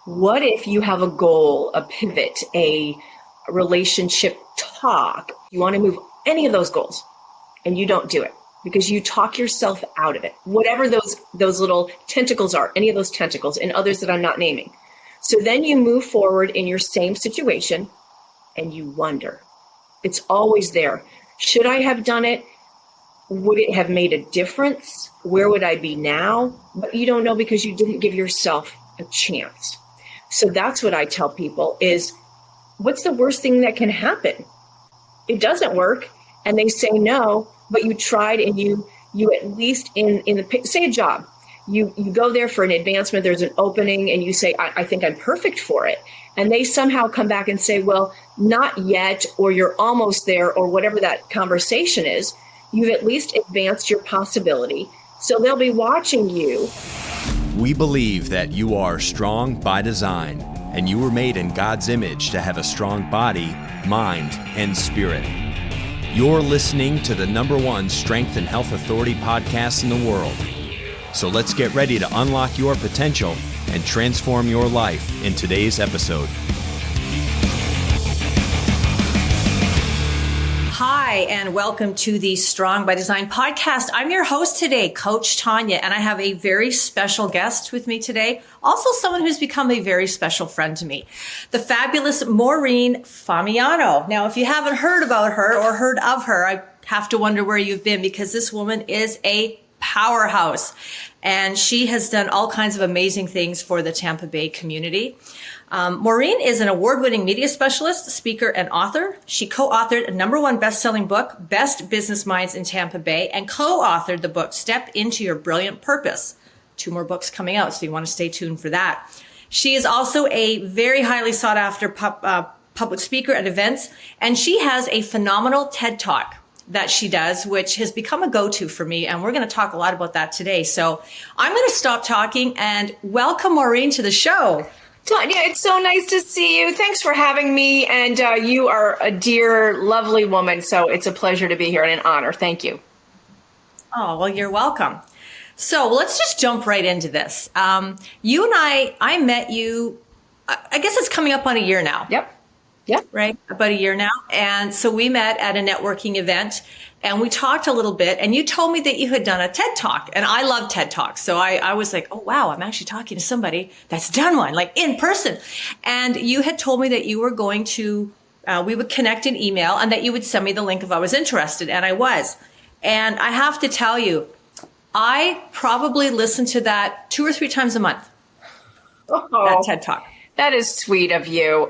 What if you have a goal, a pivot, a relationship talk? You want to move any of those goals and you don't do it because you talk yourself out of it. Whatever those little tentacles are, any of those tentacles and others that I'm not naming. So then you move forward in your same situation and you wonder. It's always there. Should I have done it? Would it have made a difference? Where would I be now? But you don't know because you didn't give yourself a chance. So that's what I tell people is, what's the worst thing that can happen? It doesn't work and they say no, but you tried and you at least say a job, you go there for an advancement, there's an opening and you say, I think I'm perfect for it. And they somehow come back and say, well, not yet, or you're almost there, or whatever that conversation is. You've at least advanced your possibility. So they'll be watching you. We believe that you are strong by design, and you were made in God's image to have a strong body, mind, and spirit. You're listening to the #1 Strength and Health Authority podcast in the world. So let's get ready to unlock your potential and transform your life in today's episode. Hi, and welcome to the Strong by Design podcast. I'm your host today, Coach Tonya, and I have a very special guest with me today. Also someone who's become a very special friend to me, the fabulous Maureen Famiano. Now, if you haven't heard about her or heard of her, I have to wonder where you've been, because this woman is a powerhouse and she has done all kinds of amazing things for the Tampa Bay community. Maureen is an award-winning media specialist, speaker, and author. She co-authored a #1 best-selling book, Best Business Minds in Tampa Bay, and co-authored the book, Step Into Your Brilliant Purpose. 2 more books coming out, so you want to stay tuned for that. She is also a very highly sought-after public speaker at events, and she has a phenomenal TED Talk that she does, which has become a go-to for me, and we're going to talk a lot about that today. So I'm going to stop talking and welcome Maureen to the show. Tonya, it's so nice to see you. Thanks for having me. And you are a dear, lovely woman. So it's a pleasure to be here and an honor. Thank you. Oh, well, you're welcome. So let's just jump right into this. You and I met you, I guess it's coming up on a year now. Yep. Right? About a year now. And so we met at a networking event and we talked a little bit, and you told me that you had done a TED Talk, and I love TED Talks. So I was like, oh, wow, I'm actually talking to somebody that's done one, like in person. And you had told me that you were going to, we would connect in email and that you would send me the link if I was interested. And I was. And I have to tell you, I probably listen to that 2 or 3 times a month, that TED Talk. That is sweet of you.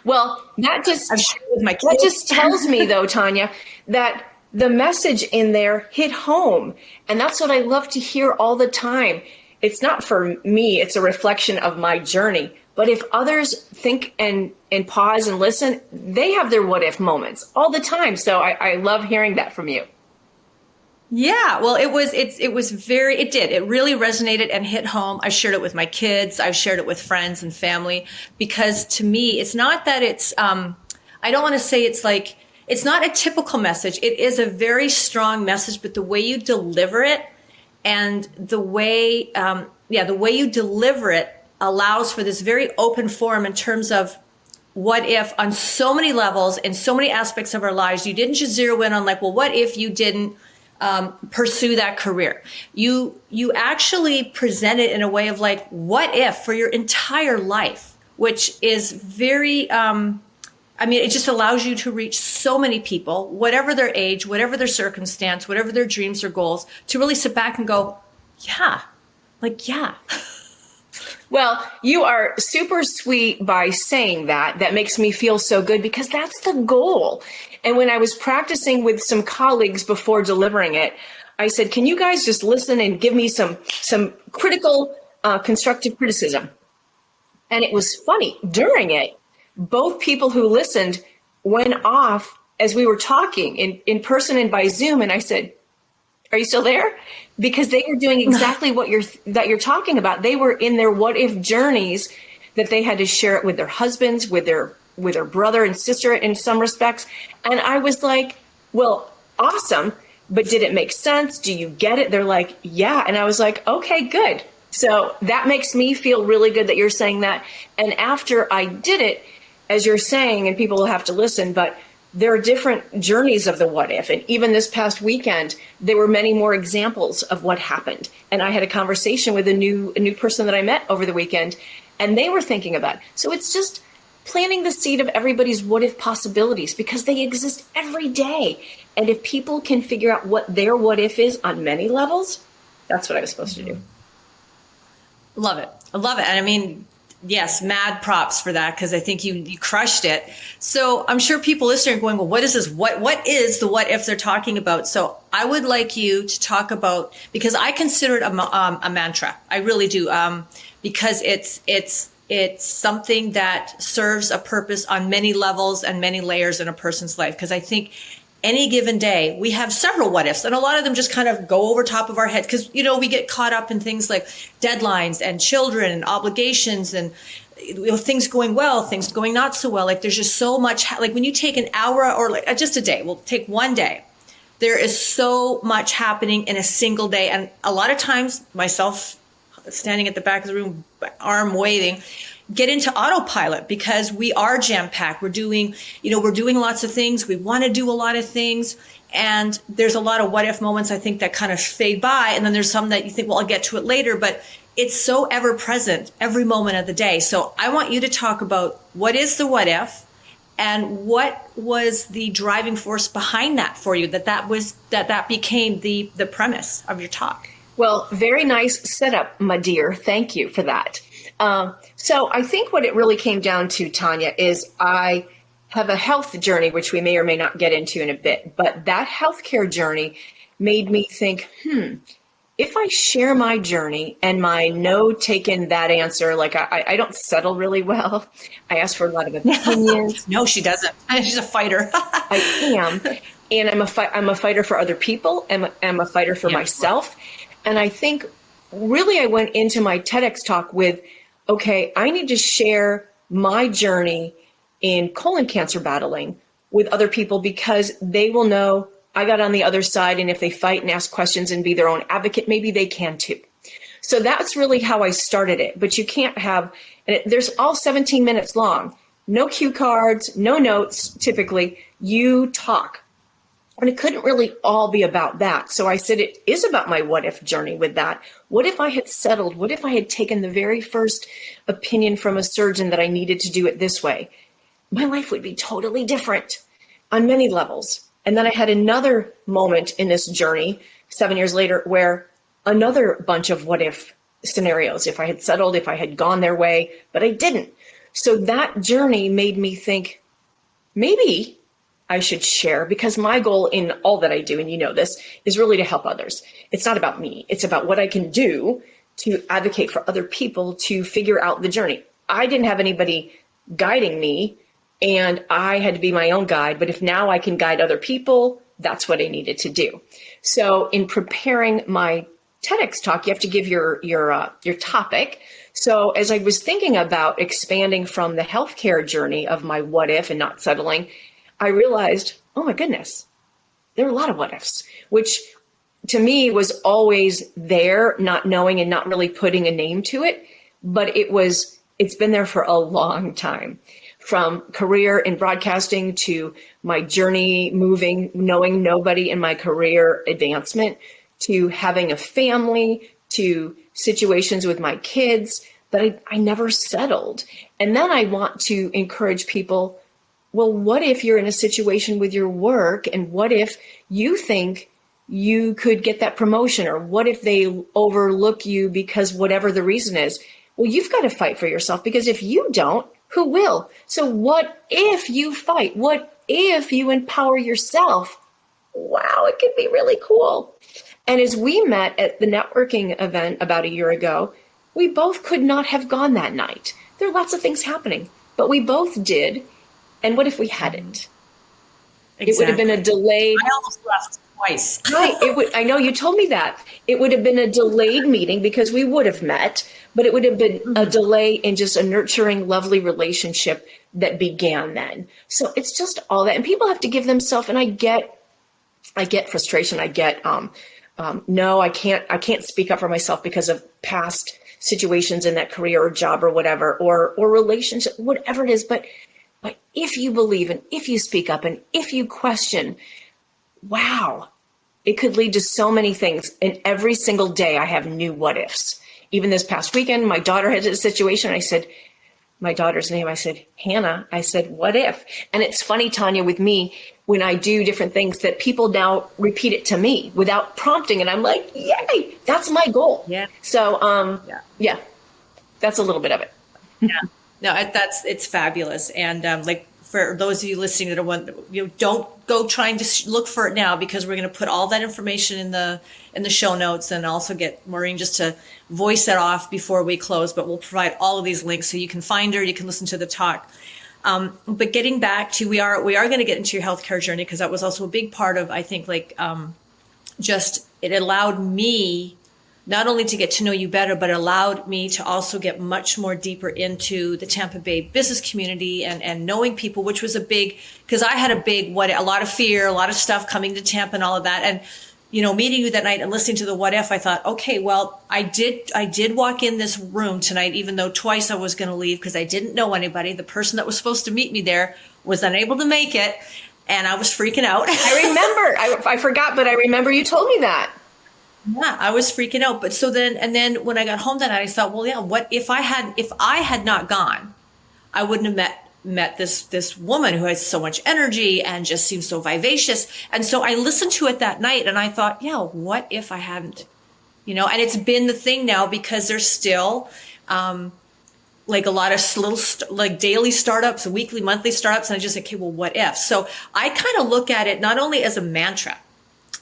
Well, that that just tells me, though, Tonya, that the message in there hit home. And that's what I love to hear all the time. It's not for me. It's a reflection of my journey. But if others think and pause and listen, they have their what if moments all the time. So I love hearing that from you. Yeah, well, it really resonated and hit home. I shared it with my kids. I've shared it with friends and family, because to me, it's not that it's, I don't want to say it's not a typical message. It is a very strong message, but the way you deliver it and the way you deliver it allows for this very open forum in terms of what if on so many levels, in so many aspects of our lives. You didn't just zero in on like, well, what if you didn't pursue that career? You actually present it in a way of like, what if for your entire life, which is very, it just allows you to reach so many people, whatever their age, whatever their circumstance, whatever their dreams or goals, to really sit back and go, yeah. Well, you are super sweet by saying that. That makes me feel so good, because that's the goal. And when I was practicing with some colleagues before delivering it, I said, can you guys just listen and give me some critical, constructive criticism? And it was funny. During it, both people who listened went off as we were talking in person and by Zoom. And I said, are you still there? Because they were doing exactly what you're talking about. They were in their what if journeys, that they had to share it with their husbands, with their brother and sister in some respects. And I was like, well, awesome. But did it make sense? Do you get it? They're like, yeah. And I was like, okay, good. So that makes me feel really good that you're saying that. And after I did it, as you're saying, and people will have to listen, but there are different journeys of the what if. And even this past weekend, there were many more examples of what happened. And I had a conversation with a new person that I met over the weekend, and they were thinking about it. So it's just planting the seed of everybody's what if possibilities, because they exist every day. And if people can figure out what their what if is on many levels, that's what I was supposed to do. Love it. I love it. And I mean, yes, mad props for that, because I think you crushed it. So I'm sure people listening are going, well, what is this? What is the what if they're talking about? So I would like you to talk about, because I consider it a mantra. I really do, because it's something that serves a purpose on many levels and many layers in a person's life. Because I think any given day, we have several what ifs, and a lot of them just kind of go over top of our head because, we get caught up in things like deadlines and children and obligations and things going well, things going not so well. Like there's just so much, like when you take an hour or like just a day, we'll take one day. There is so much happening in a single day. And a lot of times, myself standing at the back of the room, arm waving, get into autopilot because we are jam-packed. We're doing lots of things. We want to do a lot of things. And there's a lot of what if moments, I think, that kind of fade by. And then there's some that you think, well, I'll get to it later. But it's so ever present every moment of the day. So I want you to talk about what is the what if and what was the driving force behind that for you, that became the premise of your talk. Well, very nice setup, my dear. Thank you for that. So I think what it really came down to, Tonya, is I have a health journey, which we may or may not get into in a bit. But that healthcare journey made me think, if I share my journey and my no taken that answer, like I don't settle really well. I ask for a lot of opinions. No, she doesn't. She's a fighter. I am. And I'm a fighter for other people. And I'm a fighter for myself. And I think really I went into my TEDx talk with, okay, I need to share my journey in colon cancer battling with other people because they will know I got on the other side. And if they fight and ask questions and be their own advocate, maybe they can too. So that's really how I started it. But you can't have, there's all 17 minutes long, no cue cards, no notes. Typically you talk. And it couldn't really all be about that. So I said, it is about my what if journey with that. What if I had settled? What if I had taken the very first opinion from a surgeon that I needed to do it this way? My life would be totally different on many levels. And then I had another moment in this journey 7 years later where another bunch of what if scenarios, if I had settled, if I had gone their way, but I didn't. So that journey made me think, maybe I should share, because my goal in all that I do, and you know this, is really to help others. It's not about me. It's about what I can do to advocate for other people to figure out the journey. I didn't have anybody guiding me, and I had to be my own guide. But if now I can guide other people, that's what I needed to do. So in preparing my TEDx talk, you have to give your topic. So as I was thinking about expanding from the healthcare journey of my what if and not settling, I realized, oh my goodness, there are a lot of what ifs, which to me was always there, not knowing and not really putting a name to it. But it's been there for a long time, from career in broadcasting to my journey moving, knowing nobody in my career advancement, to having a family, to situations with my kids that I never settled. And then I want to encourage people, well, what if you're in a situation with your work, and what if you think you could get that promotion, or what if they overlook you because whatever the reason is? Well, you've got to fight for yourself, because if you don't, who will? So what if you fight? What if you empower yourself? Wow, it could be really cool. And as we met at the networking event about a year ago, we both could not have gone that night. There are lots of things happening, but we both did. And what if we hadn't? Exactly. It would have been a delayed. I almost left twice. Right. I know you told me that. It would have been a delayed meeting because we would have met, but it would have been a delay in just a nurturing, lovely relationship that began then. So it's just all that. And people have to give themselves, and I get frustration. I get, no, I can't speak up for myself because of past situations in that career or job or whatever, or relationship, whatever it is. But if you believe and if you speak up and if you question, wow, it could lead to so many things. And every single day I have new what ifs. Even this past weekend, my daughter had a situation. I said, my daughter's name, I said, Hannah, I said, what if? And it's funny, Tonya, with me, when I do different things, that people now repeat it to me without prompting. And I'm like, yay, that's my goal. Yeah. So, yeah, that's a little bit of it. Yeah. No, it's fabulous. And like, for those of you listening that are one, don't go trying to look for it now, because we're going to put all that information in the show notes, and also get Maureen just to voice that off before we close. But we'll provide all of these links so you can find her, you can listen to the talk. But getting back to, we are going to get into your healthcare journey, because that was also a big part of, I think, like just it allowed me not only to get to know you better, but allowed me to also get much more deeper into the Tampa Bay business community and knowing people, which was a big, because I had a lot of fear, a lot of stuff coming to Tampa and all of that. And, meeting you that night and listening to the what if, I thought, okay, well, I did walk in this room tonight, even though twice I was going to leave because I didn't know anybody. The person that was supposed to meet me there was unable to make it. And I was freaking out. I remember, I forgot, but I remember you told me that. Yeah, I was freaking out. But then when I got home that night, I thought, well, yeah, what if I had not gone, I wouldn't have met this woman who has so much energy and just seems so vivacious. And so I listened to it that night and I thought, yeah, what if I hadn't, and it's been the thing now, because there's still, like a lot of little daily startups, weekly, monthly startups. And I just, okay, well, what if? So I kind of look at it not only as a mantra,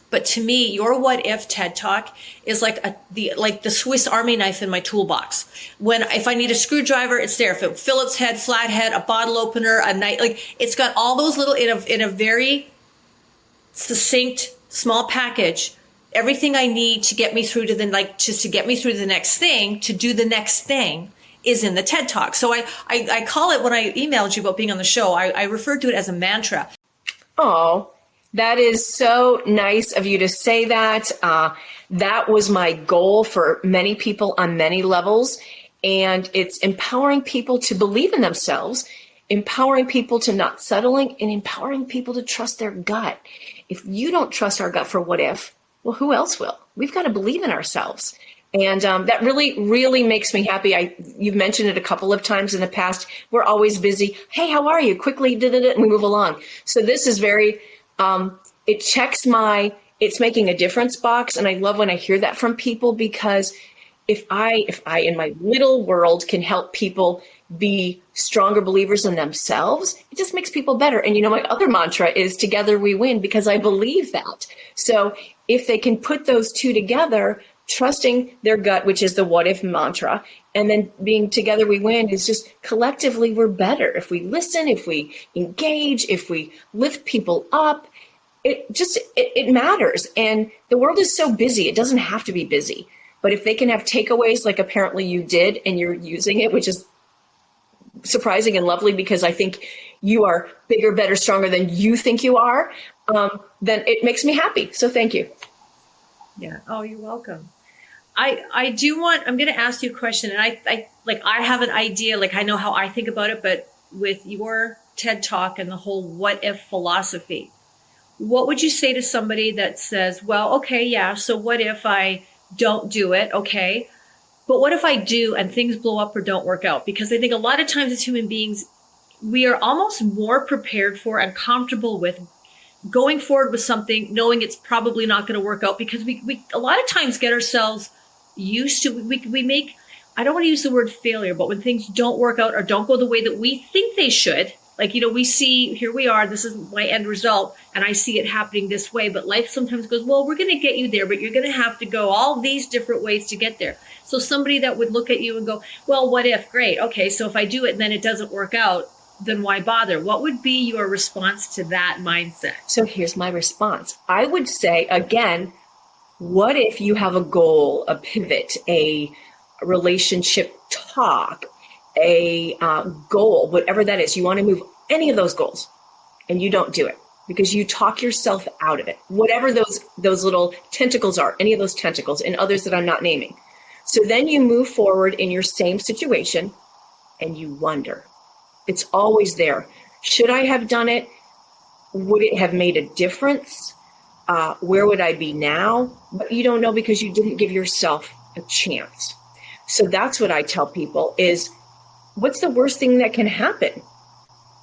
but to me, your what if TED Talk is like the Swiss Army knife in my toolbox. If I need a screwdriver, it's there. If it's Phillips head, flathead, a bottle opener, a knife, it's got all those little in a very succinct, small package. Everything I need to get me through to the next thing, to do the next thing, is in the TED Talk. So I call it, when I emailed you about being on the show, I referred to it as a mantra. Oh. That is so nice of you to say that. That was my goal for many people on many levels. And it's empowering people to believe in themselves, empowering people to not settling, and empowering people to trust their gut. If you don't trust our gut for what if, well, who else will? We've got to believe in ourselves. And that really, really makes me happy. You've mentioned it a couple of times in the past. We're always busy. Hey, how are you? Quickly, and we move along. So this is very... it checks it's making a difference box. And I love when I hear that from people, because if I in my little world can help people be stronger believers in themselves, it just makes people better. And my other mantra is together we win, because I believe that. So if they can put those two together, trusting their gut, which is the what if mantra, and then being together we win, is just collectively we're better. If we listen, if we engage, if we lift people up, it matters. And the world is so busy. It doesn't have to be busy. But if they can have takeaways like apparently you did, and you're using it, which is surprising and lovely, because I think you are bigger, better, stronger than you think you are, then it makes me happy. So thank you. Yeah. Oh, you're welcome. I'm going to ask you a question, and I have an idea, I know how I think about it, but with your TED Talk and the whole what if philosophy, what would you say to somebody that says, well, okay, yeah, so what if I don't do it? Okay. But what if I do and things blow up or don't work out? Because I think a lot of times as human beings, we are almost more prepared for and comfortable with going forward with something, knowing it's probably not going to work out, because we a lot of times get ourselves used to, we make, I don't want to use the word failure, but when things don't work out or don't go the way that we think they should, we see, here we are, this is my end result, and I see it happening this way. But life sometimes goes, well, we're going to get you there, but you're going to have to go all these different ways to get there. So somebody that would look at you and go, well, what if? Great. Okay. So if I do it and then it doesn't work out, then why bother? What would be your response to that mindset? So here's my response. I would say, again, what if you have a goal, a pivot, a relationship talk, a goal, whatever that is, you want to move any of those goals, and you don't do it because you talk yourself out of it, whatever those little tentacles are, any of those tentacles and others that I'm not naming. So then you move forward in your same situation and you wonder. It's always there. Should I have done it? Would it have made a difference? Where would I be now? But you don't know because you didn't give yourself a chance. So that's what I tell people is, what's the worst thing that can happen?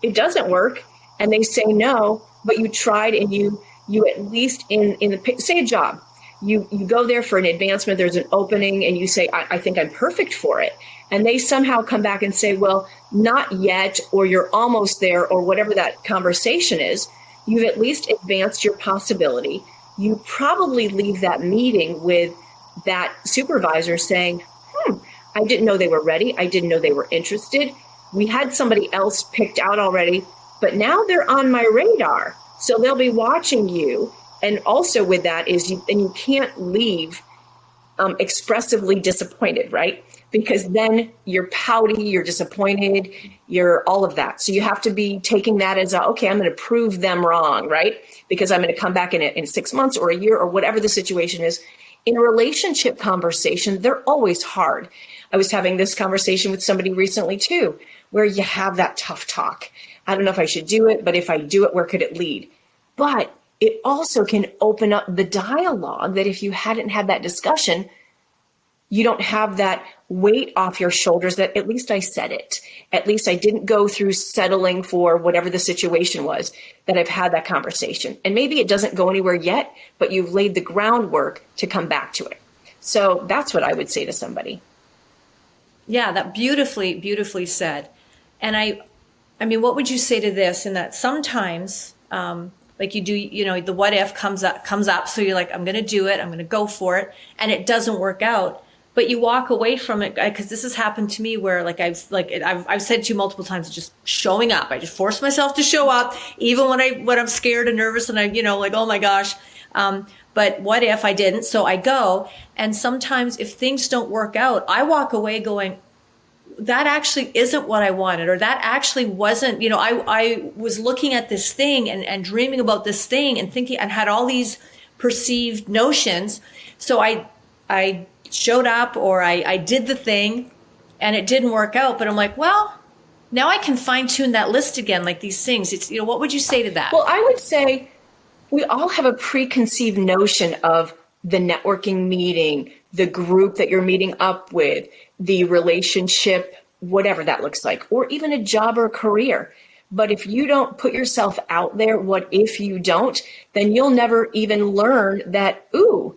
It doesn't work and they say no, but you tried and you at least in the, say a job, you go there for an advancement, there's an opening and you say, I think I'm perfect for it. And they somehow come back and say, well, not yet, or you're almost there, or whatever that conversation is. You've at least advanced your possibility. You probably leave that meeting with that supervisor saying, I didn't know they were ready. I didn't know they were interested. We had somebody else picked out already, but now they're on my radar. So they'll be watching you. And also with that is you can't leave expressively disappointed, right? Because then you're pouty, you're disappointed, you're all of that. So you have to be taking that as okay, I'm going to prove them wrong, right? Because I'm going to come back in 6 months or a year or whatever the situation is. In a relationship conversation, they're always hard. I was having this conversation with somebody recently too, where you have that tough talk. I don't know if I should do it, but if I do it, where could it lead? But it also can open up the dialogue that if you hadn't had that discussion, you don't have that weight off your shoulders that at least I said it. At least I didn't go through settling for whatever the situation was, that I've had that conversation. And maybe it doesn't go anywhere yet, but you've laid the groundwork to come back to it. So that's what I would say to somebody. Yeah, that beautifully said. And I mean, what would you say to this? In that sometimes, like you do, the what if comes up. So you're like, I'm going to do it. I'm going to go for it. And it doesn't work out. But you walk away from it, because this has happened to me where I've said to you multiple times, just showing up. I just force myself to show up, even when I'm scared and nervous and like, oh my gosh. But what if I didn't? So I go. And sometimes if things don't work out, I walk away going, that actually isn't what I wanted, or that actually wasn't, I was looking at this thing and dreaming about this thing and thinking and had all these perceived notions. So I showed up, or I did the thing and it didn't work out, but I'm like, well, now I can fine tune that list again, like these things. It's, what would you say to that? Well, I would say we all have a preconceived notion of the networking meeting, the group that you're meeting up with, the relationship, whatever that looks like, or even a job or a career. But if you don't put yourself out there, what if you don't, then you'll never even learn that,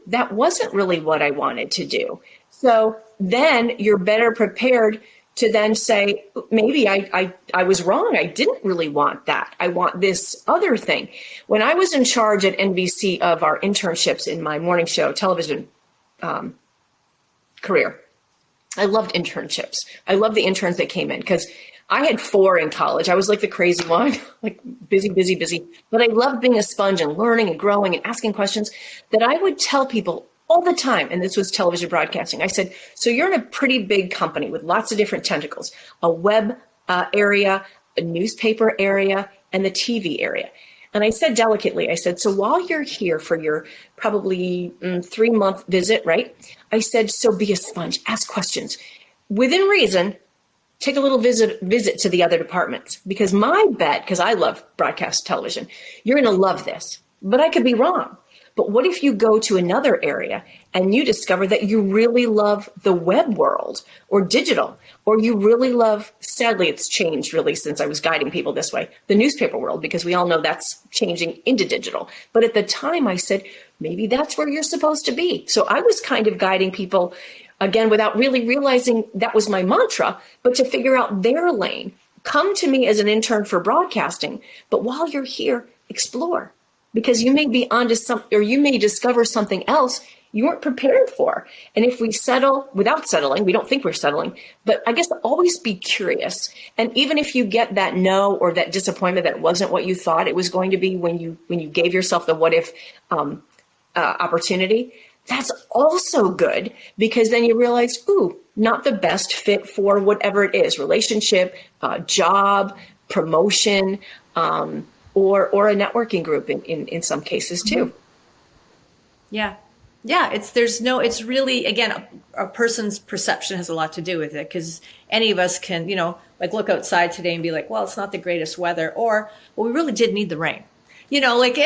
that wasn't really what I wanted to do. So then you're better prepared to then say, maybe I was wrong. I didn't really want that. I want this other thing. When I was in charge at NBC of our internships in my morning show television career, I loved internships. I loved the interns that came in because I had 4 in college. I was like the crazy one, like busy. But I loved being a sponge and learning and growing and asking questions that I would tell people all the time. And this was television broadcasting. I said, so you're in a pretty big company with lots of different tentacles, a web area, a newspaper area, and the TV area. And I said delicately, I said, so while you're here for your probably 3-month visit, right? I said, so be a sponge, ask questions. Within reason, take a little visit to the other departments, because my bet, because I love broadcast television, you're going to love this, but I could be wrong. But what if you go to another area and you discover that you really love the web world or digital, or you really love, sadly, it's changed really since I was guiding people this way, the newspaper world, because we all know that's changing into digital. But at the time I said, maybe that's where you're supposed to be. So I was kind of guiding people, again, without really realizing that was my mantra, but to figure out their lane. Come to me as an intern for broadcasting, but while you're here, explore, because you may be onto or you may discover something else you weren't prepared for. And if we settle without settling, we don't think we're settling, but I guess always be curious. And even if you get that no or that disappointment that wasn't what you thought it was going to be when you gave yourself the what if opportunity, that's also good, because then you realize, not the best fit for whatever it is, relationship, job, promotion, or a networking group in some cases too. Yeah. Yeah, it's really, again, a person's perception has a lot to do with it, because any of us can, like look outside today and be like, well, it's not the greatest weather, or, well, we really did need the rain, like,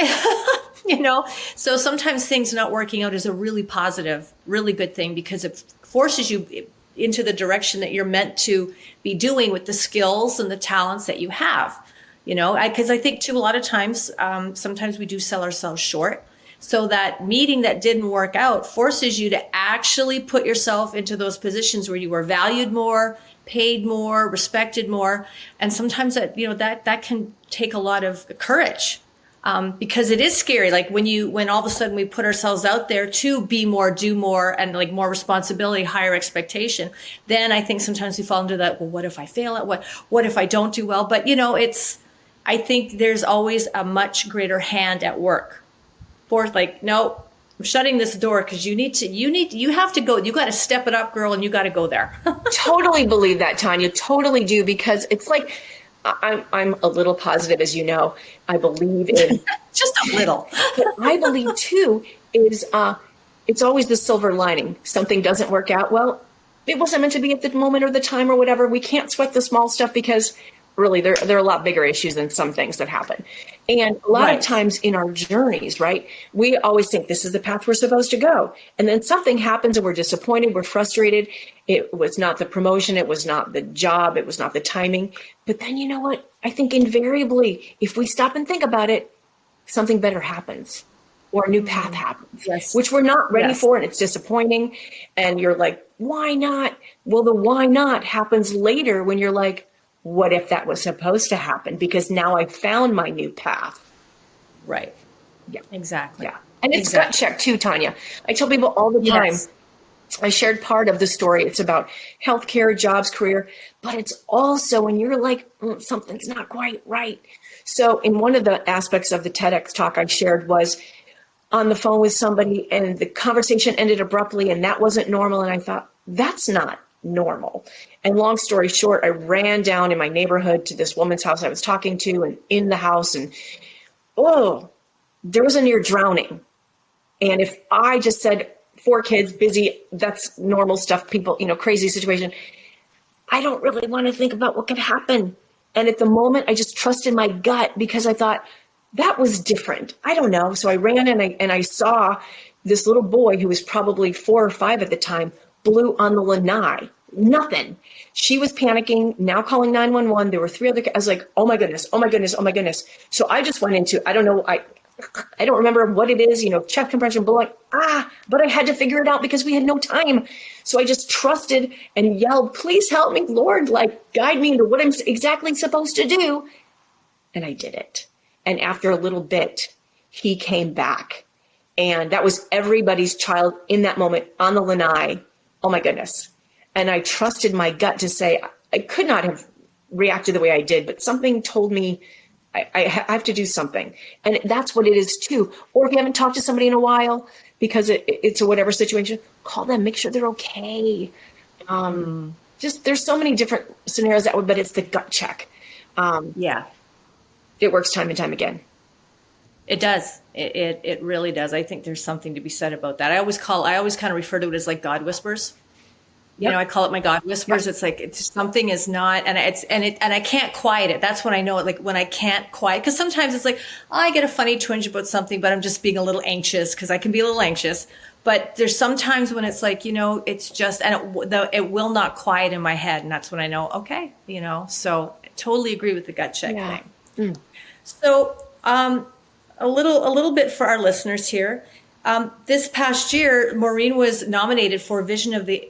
so sometimes things not working out is a really positive, really good thing, because it forces you into the direction that you're meant to be doing with the skills and the talents that you have, because I think too, a lot of times, sometimes we do sell ourselves short. So that meeting that didn't work out forces you to actually put yourself into those positions where you were valued more, paid more, respected more. And sometimes that can take a lot of courage, because it is scary. Like when all of a sudden we put ourselves out there to be more, do more, and like more responsibility, higher expectation, then I think sometimes we fall into that, well, what if I fail at what if I don't do well? But I think there's always a much greater hand at work. Fourth, like, no, I'm shutting this door, because you have to go. You got to step it up, girl, and you got to go there. Totally believe that, Tonya. Totally do, because it's like, I'm a little positive, as you know. I believe in just a little. But I believe too is it's always the silver lining. Something doesn't work out. Well, it wasn't meant to be at the moment or the time or whatever. We can't sweat the small stuff, because really there are a lot bigger issues than some things that happen. And a lot of times in our journeys, right, we always think this is the path we're supposed to go. And then something happens and we're disappointed, we're frustrated. It was not the promotion, it was not the job, it was not the timing. But then you know what? I think invariably, if we stop and think about it, something better happens, or a new path happens, which we're not ready for, and it's disappointing. And you're like, why not? Well, the why not happens later when you're like, what if that was supposed to happen? Because now I found my new path. Right. Yeah. Exactly. Yeah. And it's gut check too, Tonya. I tell people all the time, I shared part of the story. It's about healthcare, jobs, career, but it's also when you're like, something's not quite right. So in one of the aspects of the TEDx talk I shared was on the phone with somebody, and the conversation ended abruptly, and that wasn't normal. And I thought, that's not normal. And long story short, I ran down in my neighborhood to this woman's house I was talking to, and in the house, and there was a near drowning. And if I just said 4 kids, busy, that's normal stuff, people, crazy situation, I don't really want to think about what could happen. And at the moment, I just trusted my gut, because I thought that was different. I don't know. So I ran and I saw this little boy who was probably 4 or 5 at the time, blew on the lanai. Nothing. She was panicking, now calling 911. There were 3 other. I was like, oh my goodness, oh my goodness, oh my goodness. So I just went into, I don't know, I don't remember what it is, chest compression, blood. But I had to figure it out because we had no time. So I just trusted and yelled, please help me, Lord, guide me into what I'm exactly supposed to do. And I did it. And after a little bit, he came back. And that was everybody's child in that moment on the lanai. Oh my goodness. And I trusted my gut to say, I could not have reacted the way I did, but something told me I have to do something. And that's what it is too. Or if you haven't talked to somebody in a while, because it's a whatever situation, call them, make sure they're okay. Just there's so many different scenarios but it's the gut check. It works time and time again. It does. It really does. I think there's something to be said about that. I always kind of refer to it as like God whispers. Yep. I call it my God whispers. Yep. It's like something is not, and I can't quiet it. That's when I know it. Like when I can't quiet, because sometimes it's like I get a funny twinge about something, but I'm just being a little anxious, because I can be a little anxious. But there's sometimes when it's like it's just, and it will not quiet in my head, and that's when I know, okay, So I totally agree with the gut check thing. So a little bit for our listeners here. This past year, Maureen was nominated for Vision of the.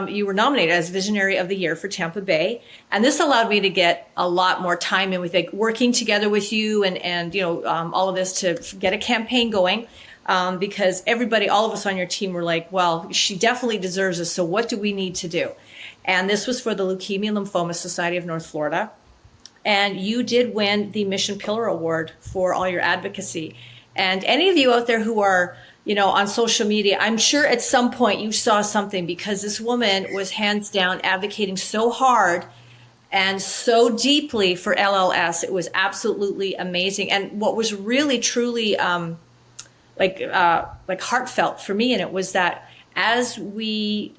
You were nominated as Visionary of the Year for Tampa Bay, and this allowed me to get a lot more time in with working together with you and all of this to get a campaign going, because all of us on your team were like, well, she definitely deserves this. So what do we need to do? And this was for the Leukemia and Lymphoma Society of North Florida, and you did win the Mission Pillar Award for all your advocacy. And any of you out there who are, on social media, I'm sure at some point you saw something, because this woman was hands down advocating so hard and so deeply for LLS. It was absolutely amazing. And what was really, truly like heartfelt for me. And it was that I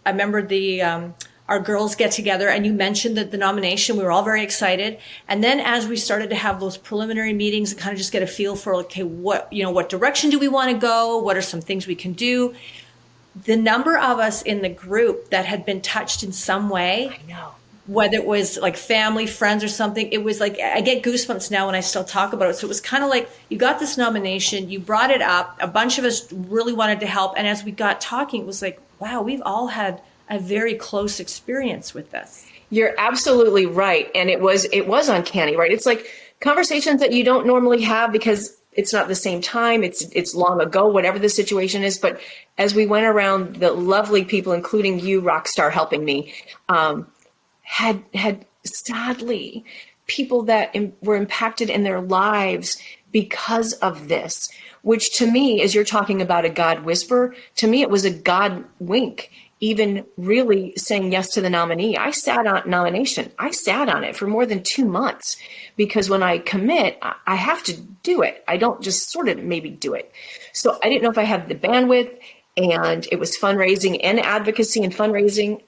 remember our girls get together, and you mentioned that the nomination, we were all very excited. And then as we started to have those preliminary meetings and kind of just get a feel for, okay, what direction do we want to go? What are some things we can do? The number of us in the group that had been touched in some way, I know, whether it was like family, friends, or something, it was like, I get goosebumps now when I still talk about it. So it was kind of like, you got this nomination, you brought it up, a bunch of us really wanted to help. And as we got talking, it was like, wow, we've all had a very close experience with this. You're absolutely right. And it was uncanny, right? It's like conversations that you don't normally have because it's not the same time. It's long ago, whatever the situation is. But as we went around, the lovely people, including you, Rockstar, helping me, had sadly people that were impacted in their lives because of this, which to me, as you're talking about a God whisper, to me, it was a God wink. Even really saying yes to the nominee. I sat on nomination. I sat on it for more than 2 months because when I commit, I have to do it. I don't just sort of maybe do it. So I didn't know if I had the bandwidth, and it was fundraising and advocacy and fundraising,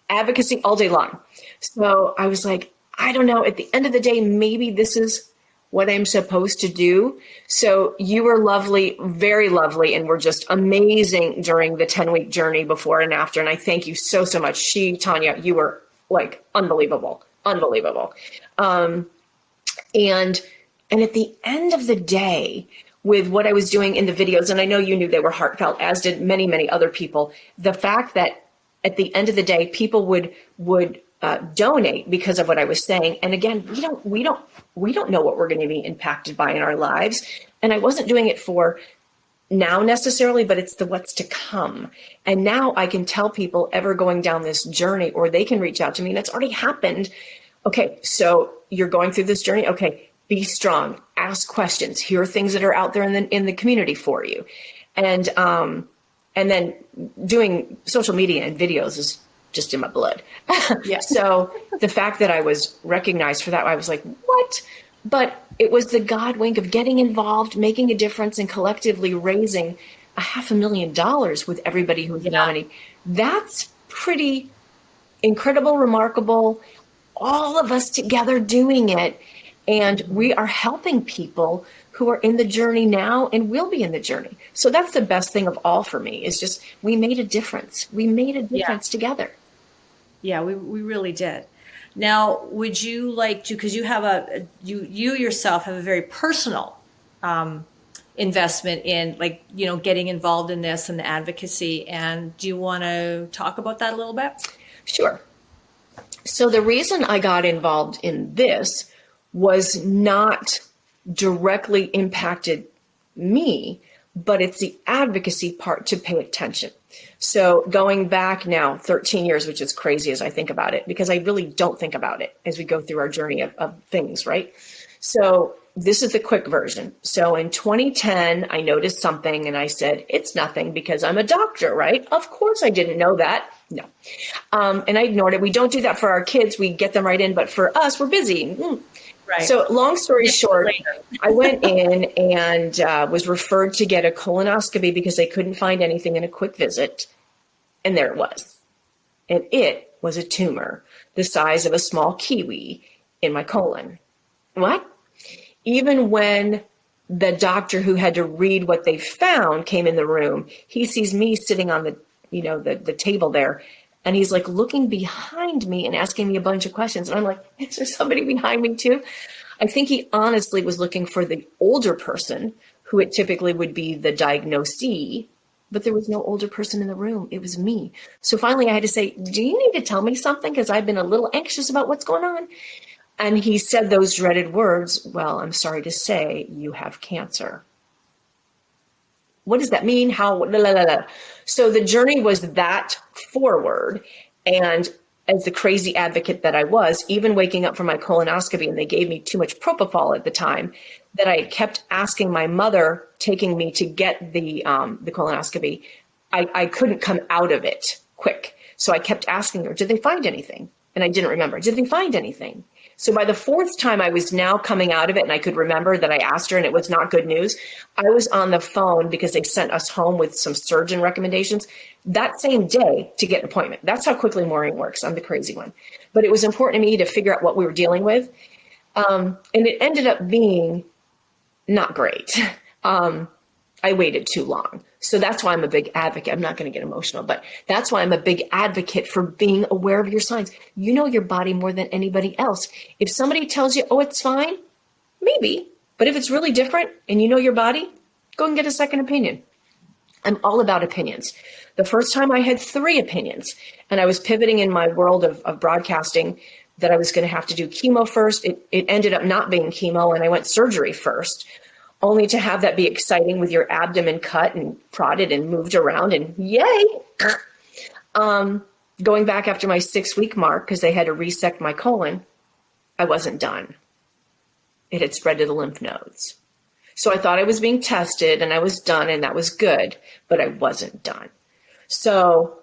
advocacy all day long. So I was like, I don't know, at the end of the day, maybe this is what I'm supposed to do. So you were lovely, very lovely, and were just amazing during the 10-week journey before and after. And I thank you so much. Tonya, you were like unbelievable. And at the end of the day, with what I was doing in the videos, and I know you knew they were heartfelt, as did many, many other people, the fact that at the end of the day, people would donate because of what I was saying. And again, we don't know what we're going to be impacted by in our lives. And I wasn't doing it for now necessarily, but it's the what's to come. And now I can tell people ever going down this journey, or they can reach out to me, and it's already happened. Okay, so you're going through this journey. Okay, be strong, ask questions. Here are things that are out there in the community for you. And then doing social media and videos is just in my blood. Yeah. So the fact that I was recognized for that, I was like, what? But it was the God wink of getting involved, making a difference, and collectively raising $500,000 with everybody who was a nominee. That's pretty incredible, remarkable. All of us together doing it. And we are helping people who are in the journey now and will be in the journey. So that's the best thing of all for me, is just, we made a difference. We made a difference together. Yeah, we really did. Now, would you like to, because you have you yourself have a very personal investment in, like, getting involved in this and the advocacy. And do you want to talk about that a little bit? Sure. So the reason I got involved in this was not directly impacted me, but it's the advocacy part to pay attention. So going back now 13 years, which is crazy as I think about it, because I really don't think about it as we go through our journey of things, right? So this is the quick version. So in 2010, I noticed something and I said, it's nothing because I'm a doctor, right? Of course I didn't know that. No. And I ignored it. We don't do that for our kids. We get them right in, but for us, we're busy. Right. So long story short, I went in and was referred to get a colonoscopy because they couldn't find anything in a quick visit. And there it was. And it was a tumor the size of a small kiwi in my colon. What? Even when the doctor who had to read what they found came in the room, he sees me sitting on the table there. And he's like looking behind me and asking me a bunch of questions. And I'm like, is there somebody behind me too? I think he honestly was looking for the older person, who it typically would be the diagnosee, but there was no older person in the room. It was me. So finally I had to say, do you need to tell me something? Because I've been a little anxious about what's going on. And he said those dreaded words, well, I'm sorry to say you have cancer. What does that mean? How? So the journey was that forward. And as the crazy advocate that I was, even waking up from my colonoscopy, and they gave me too much propofol at the time, that I kept asking my mother, taking me to get the colonoscopy, I couldn't come out of it quick. So I kept asking her, did they find anything? And I didn't remember. Did they find anything? So by the fourth time I was now coming out of it, and I could remember that I asked her and it was not good news, I was on the phone because they sent us home with some surgeon recommendations that same day to get an appointment. That's how quickly Maureen works. I'm the crazy one. But it was important to me to figure out what we were dealing with. And it ended up being not great. I waited too long. So that's why I'm a big advocate. I'm not going to get emotional, but that's why I'm a big advocate for being aware of your signs. You know your body more than anybody else. If somebody tells you, oh, it's fine, maybe. But if it's really different and you know your body, go and get a second opinion. I'm all about opinions. The first time I had 3 opinions, and I was pivoting in my world of broadcasting that I was going to have to do chemo first. It ended up not being chemo, and I went surgery first, only to have that be exciting with your abdomen cut and prodded and moved around and yay. Going back after my 6-week mark, because they had to resect my colon, I wasn't done. It had spread to the lymph nodes. So I thought I was being tested and I was done and that was good, but I wasn't done. So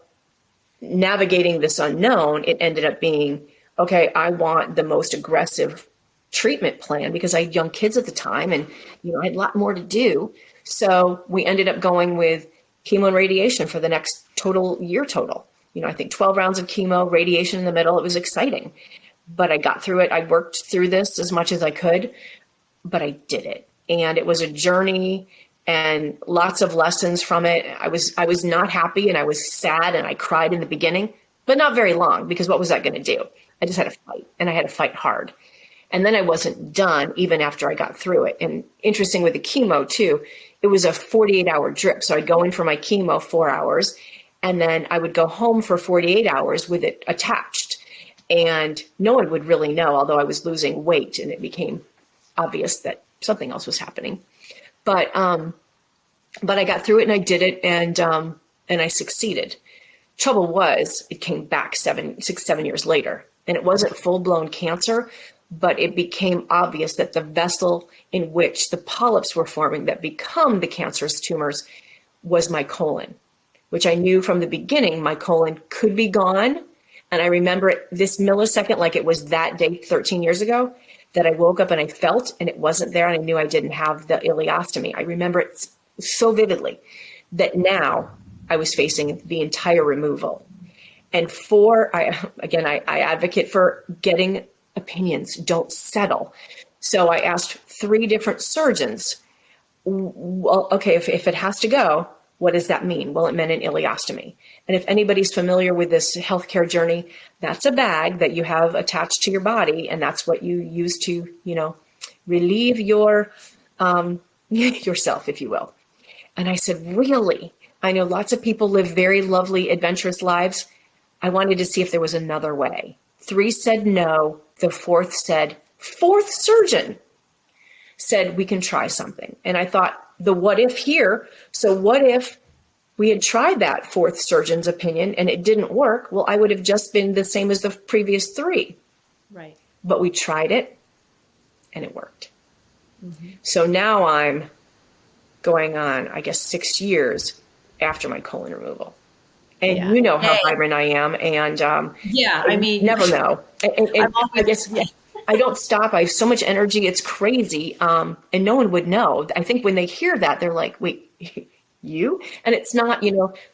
navigating this unknown, it ended up being, okay, I want the most aggressive treatment plan because I had young kids at the time and, I had a lot more to do. So we ended up going with chemo and radiation for the next year total. I think 12 rounds of chemo, radiation in the middle. It was exciting, but I got through it. I worked through this as much as I could, but I did it. And it was a journey and lots of lessons from it. I was not happy and I was sad and I cried in the beginning, but not very long because what was that going to do? I just had to fight and I had to fight hard. And then I wasn't done even after I got through it. And interesting with the chemo too, it was a 48-hour drip. So I'd go in for my chemo 4 hours and then I would go home for 48 hours with it attached. And no one would really know, although I was losing weight and it became obvious that something else was happening. But I got through it and I did it and I succeeded. Trouble was, it came back 7 years later, and it wasn't full-blown cancer, but it became obvious that the vessel in which the polyps were forming that become the cancerous tumors was my colon, which I knew from the beginning my colon could be gone. And I remember it this millisecond, like it was that day 13 years ago, that I woke up and I felt and it wasn't there and I knew I didn't have the ileostomy. I remember it so vividly that now I was facing the entire removal. And I advocate for getting opinions, don't settle. So I asked 3 different surgeons, well, okay, if it has to go, what does that mean? Well, it meant an ileostomy. And if anybody's familiar with this healthcare journey, that's a bag that you have attached to your body. And that's what you use to, relieve your yourself, if you will. And I said, really? I know lots of people live very lovely, adventurous lives. I wanted to see if there was another way. 3 said no. The 4th surgeon said, we can try something. And I thought, the what if here. So what if we had tried that 4th surgeon's opinion and it didn't work? Well, I would have just been the same as the previous 3. Right. But we tried it and it worked. Mm-hmm. So now I'm going on, I guess, 6 years after my colon removal. And you know how vibrant I am. And never know. And I guess I don't stop. I have so much energy. It's crazy. And no one would know. I think when they hear that, they're like, wait, you? And it's not,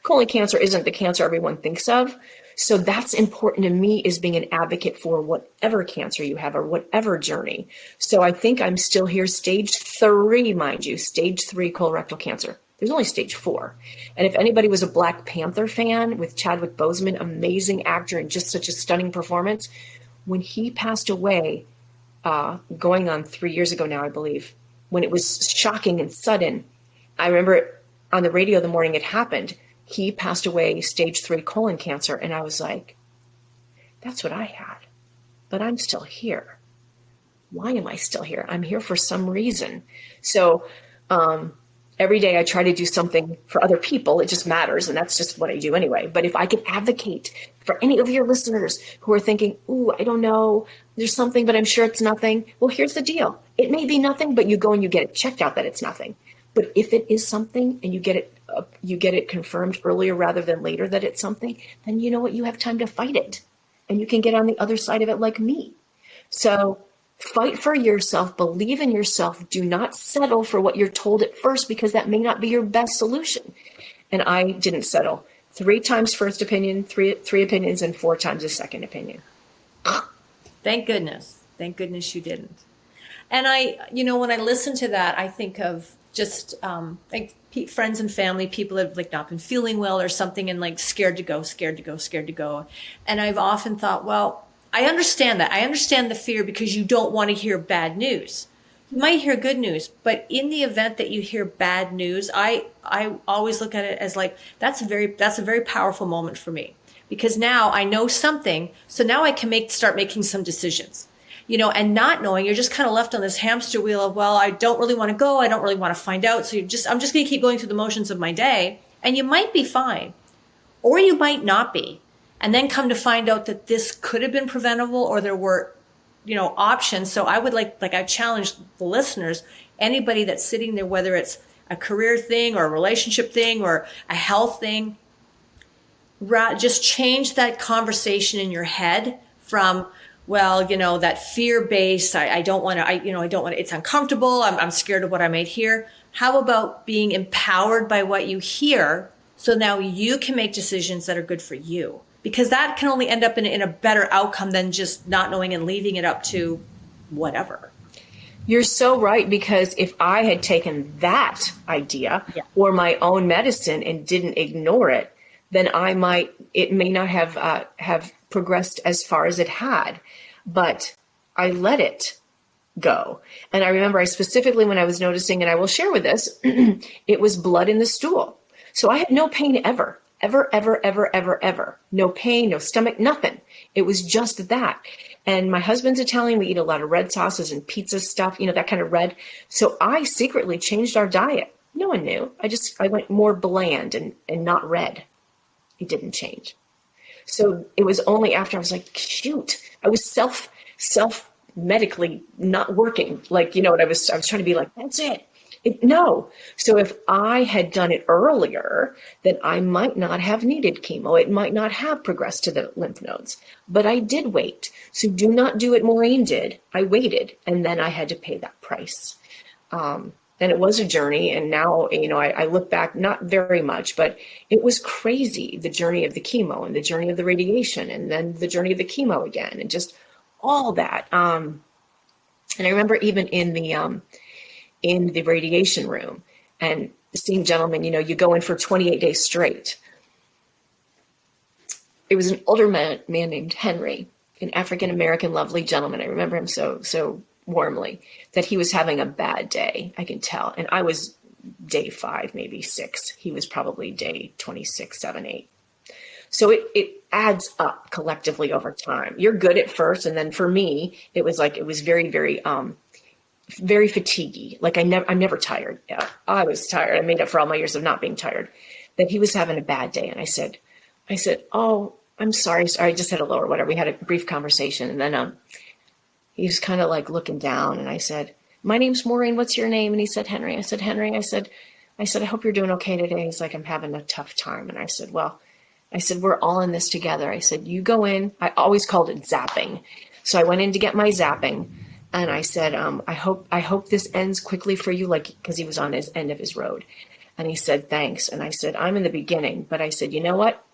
colon cancer isn't the cancer everyone thinks of. So that's important to me, is being an advocate for whatever cancer you have or whatever journey. So I think I'm still here, stage 3, mind you, stage 3 colorectal cancer. There's only stage 4. And if anybody was a Black Panther fan with Chadwick Boseman, amazing actor and just such a stunning performance, when he passed away, going on 3 years ago now, I believe, when it was shocking and sudden, I remember on the radio the morning it happened, he passed away, stage 3 colon cancer. And I was like, that's what I had, but I'm still here. Why am I still here? I'm here for some reason. So, every day I try to do something for other people. It just matters. And that's just what I do anyway. But if I can advocate for any of your listeners who are thinking, ooh, I don't know, there's something, but I'm sure it's nothing. Well, here's the deal. It may be nothing, but you go and you get it checked out that it's nothing. But if it is something and you get it confirmed earlier rather than later that it's something, then you know what? You have time to fight it and you can get on the other side of it like me. So fight for yourself, believe in yourself. Do not settle for what you're told at first, because that may not be your best solution. And I didn't settle. 3 times first opinion, three opinions, and 4 times a second opinion. Thank goodness. Thank goodness you didn't. And when I listen to that, I think of just like friends and family, people that have like not been feeling well or something, and like scared to go. And I've often thought, well, I understand that. I understand the fear, because you don't want to hear bad news. You might hear good news, but in the event that you hear bad news, I always look at it as like, that's a very powerful moment for me, because now I know something. So now I can start making some decisions, and not knowing, you're just kind of left on this hamster wheel of, well, I don't really want to go. I don't really want to find out. So I'm just going to keep going through the motions of my day, and you might be fine, or you might not be. And then come to find out that this could have been preventable, or there were, options. So I would I challenge the listeners, anybody that's sitting there, whether it's a career thing or a relationship thing or a health thing, just change that conversation in your head from, well, that fear-based, I don't want to, it's uncomfortable. I'm scared of what I might hear. How about being empowered by what you hear? So now you can make decisions that are good for you. Because that can only end up in a better outcome than just not knowing and leaving it up to whatever. You're so right, because if I had taken that idea or my own medicine and didn't ignore it, then it may not have progressed as far as it had. But I let it go. And I remember specifically when I was noticing, and I will share with this, it was blood in the stool. So I had no pain ever. Ever. No pain, no stomach, nothing. It was just that. And my husband's Italian. We eat a lot of red sauces and pizza stuff, that kind of red. So I secretly changed our diet. No one knew. I went more bland and not red. It didn't change. So it was only after I was like, shoot, I was self medically not working. Like, I was trying to be like, that's it. No. So if I had done it earlier, then I might not have needed chemo. It might not have progressed to the lymph nodes, but I did wait. So do not do what Maureen did. I waited, and then I had to pay that price. And it was a journey. And now, I look back, not very much, but it was crazy. The journey of the chemo and the journey of the radiation, and then the journey of the chemo again, and just all that. And I remember even in the radiation room and seeing gentlemen, you go in for 28 days straight. It was an older man named Henry, an African-American, lovely gentleman. I remember him so warmly, that he was having a bad day. I can tell. And I was day 5, maybe 6. He was probably day 26, 7, 8. So it adds up collectively over time. You're good at first. And then for me, it was very, very, very fatiguey. Like I'm never tired. Yeah, I was tired. I made up for all my years of not being tired. That he was having a bad day. And I said, oh, I'm sorry. I just had a lower whatever. We had a brief conversation. And then he was kind of like looking down. And I said, my name's Maureen. What's your name? And he said, Henry. I said, Henry. I said, I hope you're doing okay today. He's like, I'm having a tough time. And I said, we're all in this together. I said, you go in. I always called it zapping. So I went in to get my zapping. And I said, I hope this ends quickly for you, because he was on his end of his road. And he said, thanks. And I said, I'm in the beginning. But I said, you know what?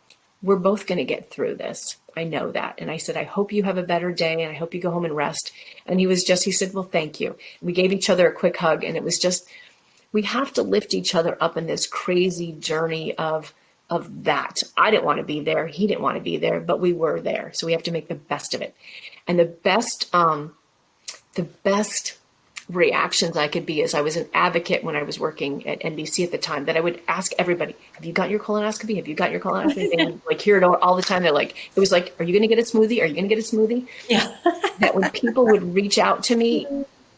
We're both going to get through this. I know that. And I said, I hope you have a better day, and I hope you go home and rest. And he said, well, thank you. We gave each other a quick hug. And it was just, we have to lift each other up in this crazy journey of that. I didn't want to be there. He didn't want to be there, but we were there. So we have to make the best of it. And the best reactions I could be is I was an advocate when I was working at NBC at the time, that I would ask everybody, have you got your colonoscopy? Have you got your colonoscopy? They would hear it all the time. They're like, it was like, are you going to get a smoothie? Are you going to get a smoothie? Yeah. That when people would reach out to me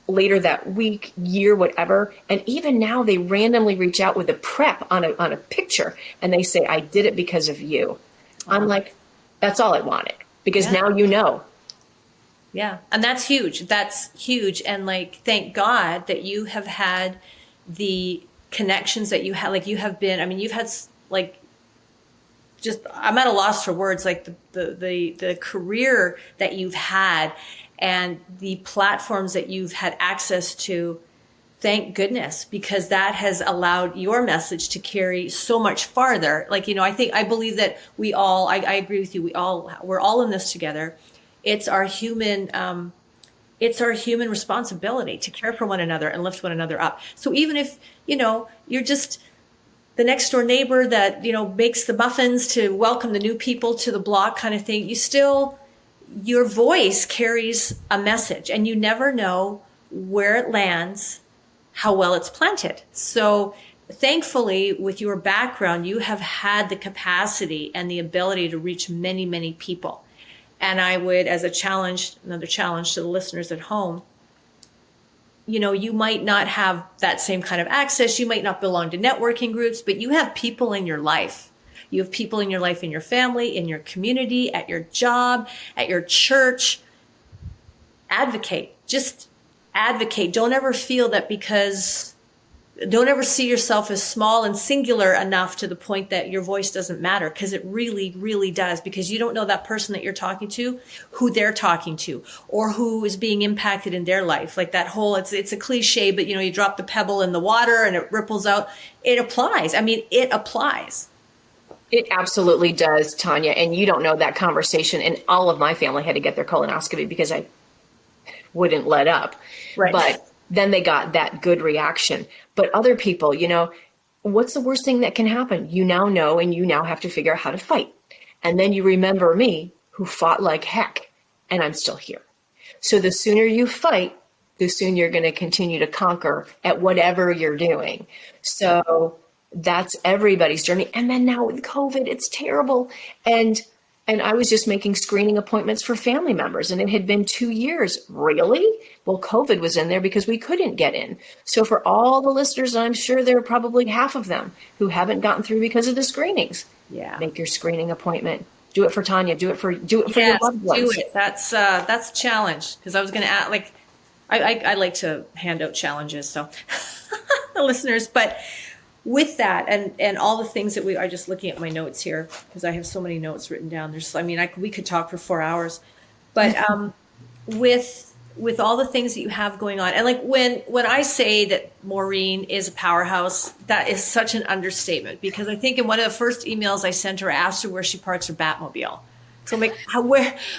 later that week, year, whatever. And even now they randomly reach out with a prep on a picture, and they say, I did it because of you. Wow. I'm like, that's all I wanted, because now you know. Yeah. And that's huge. That's huge. And thank God that you have had the connections that you have, you've had just, I'm at a loss for words, the career that you've had. and the platforms that you've had access to. Thank goodness, because that has allowed your message to carry so much farther. Like, I believe that I agree with you. We're all in this together. It's our human responsibility to care for one another and lift one another up. So even if, you're just the next door neighbor that, makes the muffins to welcome the new people to the block kind of thing, your voice carries a message, and you never know where it lands, how well it's planted. So thankfully, with your background, you have had the capacity and the ability to reach many, many people. And I would, as another challenge to the listeners at home, you might not have that same kind of access. You might not belong to networking groups, but you have people in your life. You have people in your life, in your family, in your community, at your job, at your church. Advocate. Just advocate. Don't ever feel that don't ever see yourself as small and singular enough to the point that your voice doesn't matter, because it really, really does, because you don't know that person that you're talking to, who they're talking to, or who is being impacted in their life. Like that whole, it's a cliche, but you drop the pebble in the water and it ripples out. It applies. It applies. It absolutely does, Tonya. And you don't know that conversation. And all of my family had to get their colonoscopy because I wouldn't let up. Right. But then they got that good reaction. But other people, what's the worst thing that can happen? You now know, and you now have to figure out how to fight. And then you remember me, who fought like heck, and I'm still here. So the sooner you fight, the sooner you're going to continue to conquer at whatever you're doing. So that's everybody's journey. And then now with COVID, it's terrible. And I was just making screening appointments for family members, and it had been 2 years. Really? Well, COVID was in there because we couldn't get in. So for all the listeners, I'm sure there are probably half of them who haven't gotten through because of the screenings. Yeah. Make your screening appointment. Do it for Tonya. Do it for your loved ones. Do it. That's a challenge, because I was going to add, I like to hand out challenges. So the listeners, but with that and all the things that we are, just looking at my notes here, because I have so many notes written down. We could talk for 4 hours, but with all the things that you have going on, and like when I say that Maureen is a powerhouse, that is such an understatement, because I think in one of the first emails I sent her, I asked her where she parks her Batmobile. So I'm like,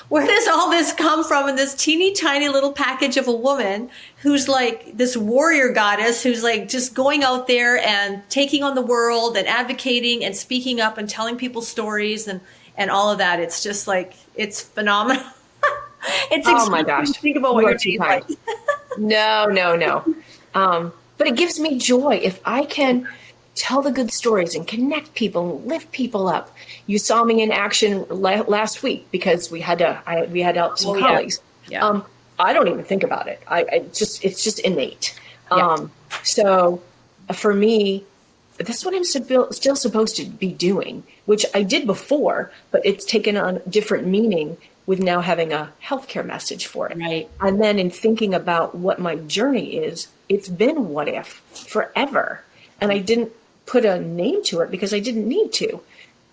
where does all this come from in this teeny tiny little package of a woman who's like this warrior goddess, who's like just going out there and taking on the world and advocating and speaking up and telling people stories and all of that. It's just like, it's phenomenal. Oh my gosh. Think about what you're too kind. No. But it gives me joy if I can tell the good stories and connect people and lift people up. You saw me in action last week because we had to help some colleagues. Yeah. I don't even think about it. It's just innate. So for me, that's what I'm still supposed to be doing, which I did before, but it's taken on different meaning with now having a healthcare message for it. Right. And then in thinking about what my journey is, it's been what if forever. And I didn't put a name to it because I didn't need to,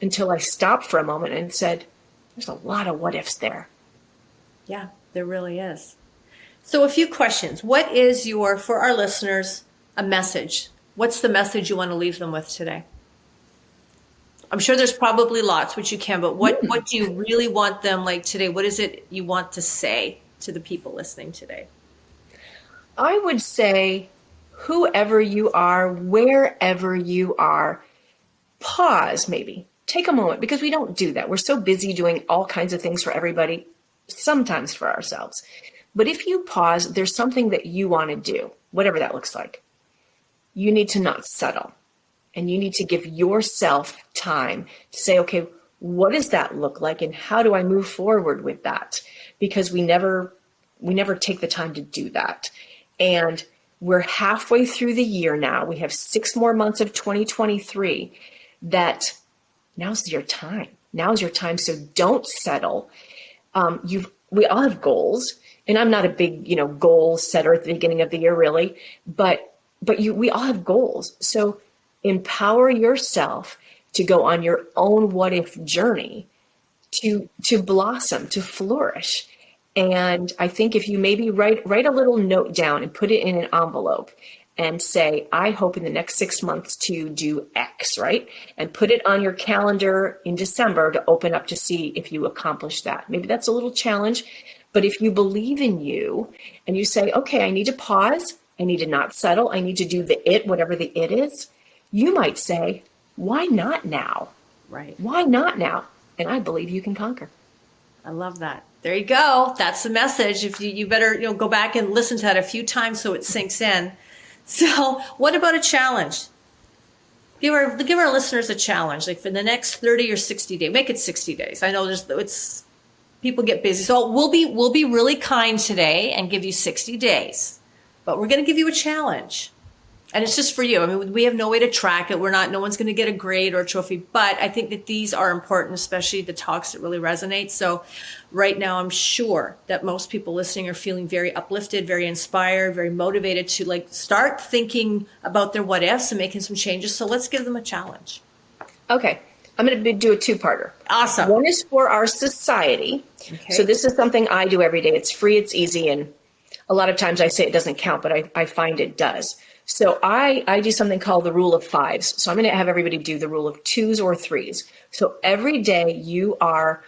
until I stopped for a moment and said, there's a lot of what ifs there. Yeah, there really is. So a few questions. What is for our listeners, a message? What's the message you want to leave them with today? I'm sure there's probably lots, which you can, but what do you really want them, like today? What is it you want to say to the people listening today? I would say, whoever you are, wherever you are, pause maybe. Take a moment, because we don't do that. We're so busy doing all kinds of things for everybody, sometimes for ourselves. But if you pause, there's something that you want to do, whatever that looks like. You need to not settle. And you need to give yourself time to say, okay, what does that look like? And how do I move forward with that? Because we never take the time to do that. And we're halfway through the year now. We have 6 more months of 2023. That now's your time. Now's your time. So don't settle. We all have goals, and I'm not a big, goal setter at the beginning of the year, really. But we all have goals. So empower yourself to go on your own what if journey, to blossom, to flourish. And I think if you maybe write a little note down and put it in an envelope and say, I hope in the next 6 months to do X, right? And put it on your calendar in December to open up to see if you accomplish that. Maybe that's a little challenge, but if you believe in you and you say, okay, I need to pause, I need to not settle, I need to do whatever the it is, you might say, why not now? Right. Why not now? And I believe you can conquer. I love that. There you go. That's the message. If you better, go back and listen to that a few times so it sinks in. So what about a challenge? Give our listeners a challenge, like for the next 30 or 60 days. Make it 60 days. I know people get busy. So we'll be really kind today and give you 60 days. But we're going to give you a challenge. And it's just for you. I mean, we have no way to track it. No one's going to get a grade or a trophy, but I think that these are important, especially the talks that really resonate. So right now, I'm sure that most people listening are feeling very uplifted, very inspired, very motivated to start thinking about their what ifs and making some changes. So let's give them a challenge. Okay. I'm going to do a two-parter. Awesome. One is for our society. Okay. So this is something I do every day. It's free, it's easy. And a lot of times I say it doesn't count, but I find it does. So I do something called the rule of fives. So I'm going to have everybody do the rule of twos or threes. So every day you are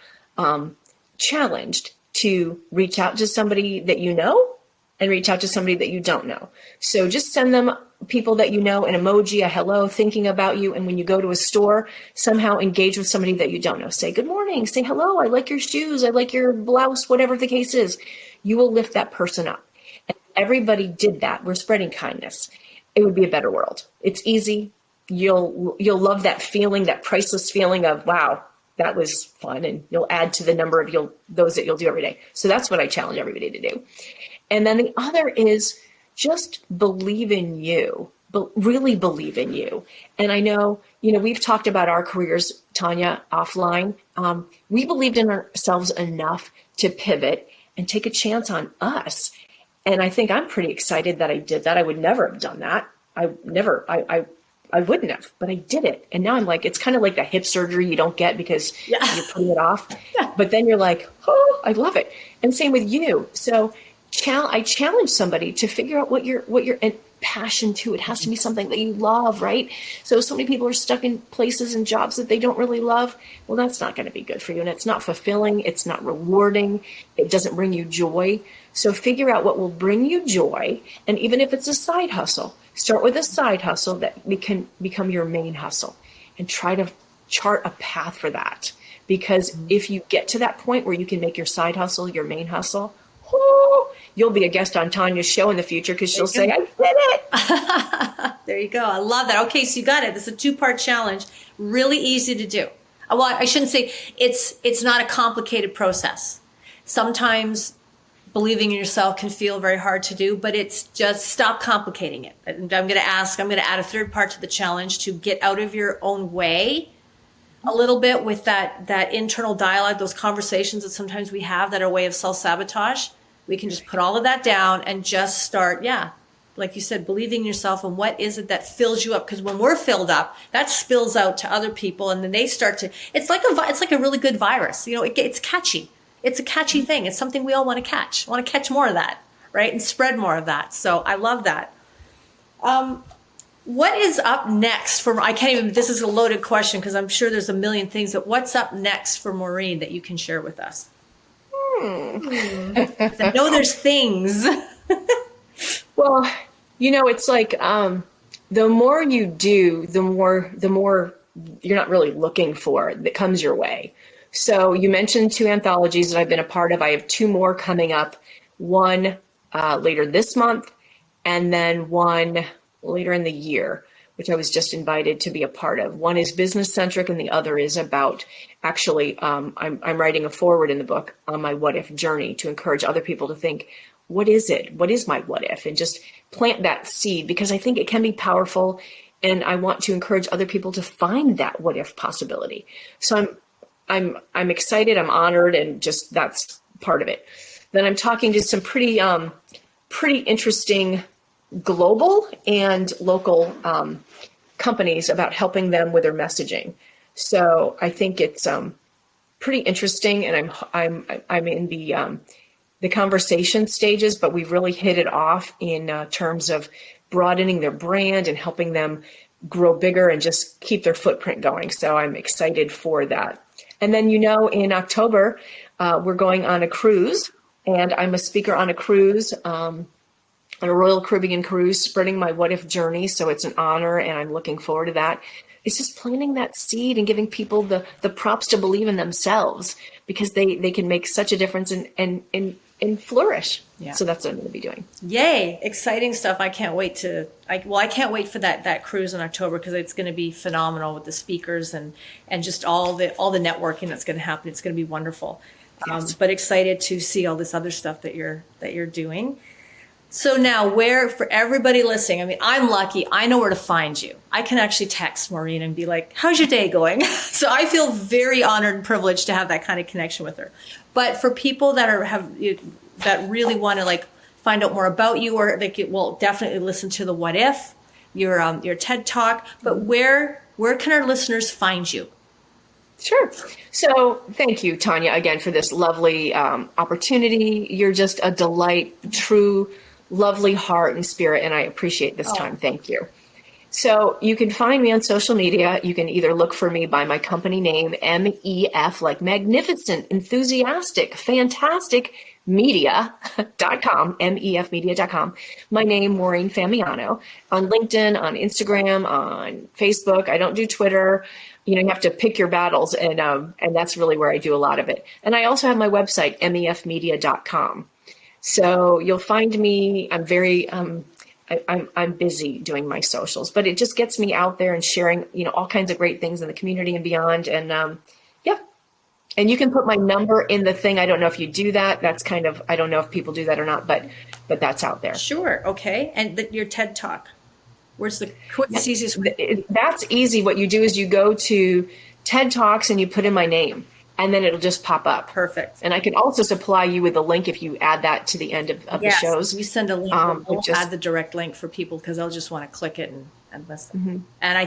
challenged to reach out to somebody that you know and reach out to somebody that you don't know. So just send them people that you know, an emoji, a hello, thinking about you. And when you go to a store, somehow engage with somebody that you don't know. Say good morning, say hello, I like your shoes, I like your blouse, whatever the case is. You will lift that person up. And if everybody did that, we're spreading kindness. It would be a better world. It's easy. You'll love that feeling, that priceless feeling of, wow, that was fun. And you'll add to the number of those that you'll do every day. So that's what I challenge everybody to do. And then the other is just believe in you, but really believe in you. And I know, we've talked about our careers, Tonya, offline. We believed in ourselves enough to pivot and take a chance on us. And I think I'm pretty excited that I did that. I would never have done that. I wouldn't have, but I did it. And now I'm like, it's kind of like the hip surgery you don't get because you're putting it off. Yeah. But then you're like, oh, I love it. And same with you. So I challenge somebody to figure out what your passion to. It has to be something that you love, right? So many people are stuck in places and jobs that they don't really love. Well, that's not going to be good for you. And it's not fulfilling. It's not rewarding. It doesn't bring you joy. So figure out what will bring you joy. And even if it's a side hustle, start with a side hustle that can become your main hustle and try to chart a path for that. Because if you get to that point where you can make your side hustle your main hustle, you'll be a guest on Tonya's show in the future because she'll say, I did it. There you go. I love that. Okay, so you got it. This is a 2-part challenge. Really easy to do. Well, I shouldn't say it's not a complicated process. Sometimes believing in yourself can feel very hard to do, but it's just stop complicating it. And I'm going to add a third part to the challenge to get out of your own way a little bit with that internal dialogue, those conversations that sometimes we have that are a way of self-sabotage. We can just put all of that down and just start, like you said, believing in yourself and what is it that fills you up? Because when we're filled up, that spills out to other people, and then they start to. It's like a really good virus. It's catchy. It's a catchy thing. It's something we all want to catch. Want to catch more of that, right? And spread more of that. So I love that. What is up next for? I can't even. This is a loaded question because I'm sure there's a million things. But what's up next for Maureen that you can share with us? I know there's things. Well, it's like the more you do, the more you're not really looking for that comes your way. So you mentioned 2 anthologies that I've been a part of. I have 2 more coming up, one later this month and then one later in the year, which I was just invited to be a part of. One is business centric and the other is about I'm writing a foreword in the book on my what if journey to encourage other people to think, what is it? What is my what if? And just plant that seed because I think it can be powerful. And I want to encourage other people to find that what if possibility. So I'm excited. I'm honored. And just that's part of it. Then I'm talking to some pretty interesting global and local companies about helping them with their messaging. So I think it's pretty interesting, and I'm in the the conversation stages, but we've really hit it off in terms of broadening their brand and helping them grow bigger and just keep their footprint going. So I'm excited for that. And then, in October, we're going on a cruise, and I'm a speaker on a cruise, on a Royal Caribbean cruise, spreading my what if journey. So it's an honor, and I'm looking forward to that. It's just planting that seed and giving people the props to believe in themselves, because they can make such a difference and flourish. Yeah. So that's what I'm going to be doing. Yay. Exciting stuff. I can't wait I can't wait for that cruise in October, because it's going to be phenomenal with the speakers and just all the networking that's going to happen. It's going to be wonderful. Yes. But excited to see all this other stuff that you're doing. So now, for everybody listening, I mean, I'm lucky. I know where to find you. I can actually text Maureen and be like, how's your day going? So I feel very honored and privileged to have that kind of connection with her. But for people that that really want to find out more about you, or will definitely listen to the What If, your TED Talk. But where can our listeners find you? Sure. So thank you, Tonya, again, for this lovely opportunity. You're just a delight, true, lovely heart and spirit, and I appreciate this time. Thank you. So you can find me on social media. You can either look for me by my company name, MEF, like magnificent, enthusiastic, fantastic, media.com, mefmedia.com. My name, Maureen Famiano, on LinkedIn, on Instagram, on Facebook. I don't do Twitter. You have to pick your battles, and that's really where I do a lot of it. And I also have my website, mefmedia.com. So you'll find me. I'm very, I'm busy doing my socials, but it just gets me out there and sharing, all kinds of great things in the community and beyond. And yeah. And you can put my number in the thing. I don't know if you do that. That's I don't know if people do that or not, but that's out there. Sure. Okay. And your TED Talk, where's the quickest, easiest? That's easy. What you do is you go to TED Talks and you put in my name, and then it'll just pop up. Perfect. And I can also supply you with a link if you add that to the end of the shows. You send a link. We'll add the direct link for people, because they'll just want to click it and listen. Mm-hmm. And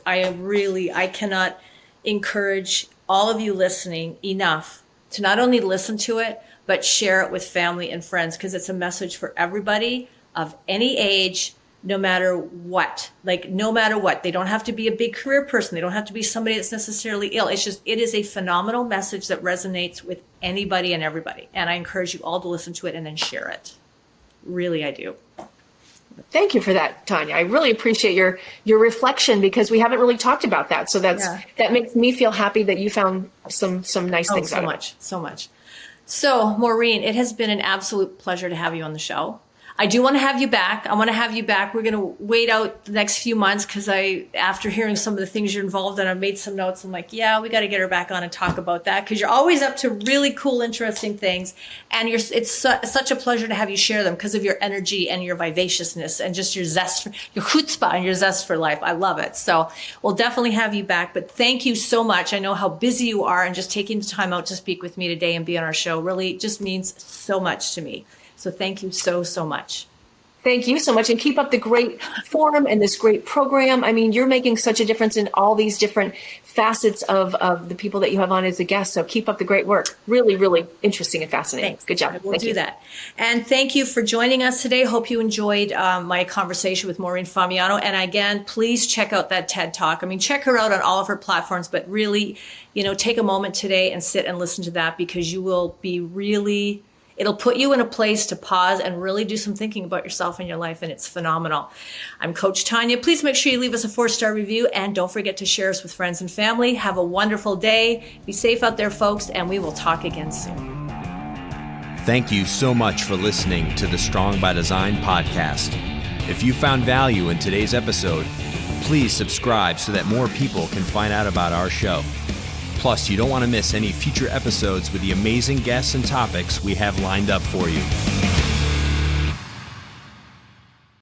I cannot encourage all of you listening enough to not only listen to it, but share it with family and friends, because it's a message for everybody of any age, no matter what. No matter what. They don't have to be a big career person. They don't have to be somebody that's necessarily ill. It is a phenomenal message that resonates with anybody and everybody. And I encourage you all to listen to it and then share it. Really, I do. Thank you for that, Tonya. I really appreciate your reflection, because we haven't really talked about that. So that makes me feel happy that you found some nice things out of it. So much. So, Maureen, it has been an absolute pleasure to have you on the show. I do want to have you back. I want to have you back. We're going to wait out the next few months, because after hearing some of the things you're involved in, I've made some notes. I'm like, yeah, we got to get her back on and talk about that, because you're always up to really cool, interesting things. And it's such a pleasure to have you share them, because of your energy and your vivaciousness and just your zest, your chutzpah and your zest for life. I love it. So we'll definitely have you back. But thank you so much. I know how busy you are, and just taking the time out to speak with me today and be on our show really just means so much to me. So thank you so, so much. Thank you so much. And keep up the great forum and this great program. I mean, you're making such a difference in all these different facets of the people that you have on as a guest. So keep up the great work. Really, really interesting and fascinating. Thanks. Good job. We'll do that. And thank you for joining us today. Hope you enjoyed my conversation with Maureen Famiano. And again, please check out that TED Talk. I mean, check her out on all of her platforms, but really, take a moment today and sit and listen to that, because you will be it'll put you in a place to pause and really do some thinking about yourself and your life, and it's phenomenal. I'm Coach Tonya. Please make sure you leave us a 4-star review, and don't forget to share us with friends and family. Have a wonderful day. Be safe out there, folks, and we will talk again soon. Thank you so much for listening to the Strong by Design podcast. If you found value in today's episode, please subscribe so that more people can find out about our show. Plus, you don't want to miss any future episodes with the amazing guests and topics we have lined up for you.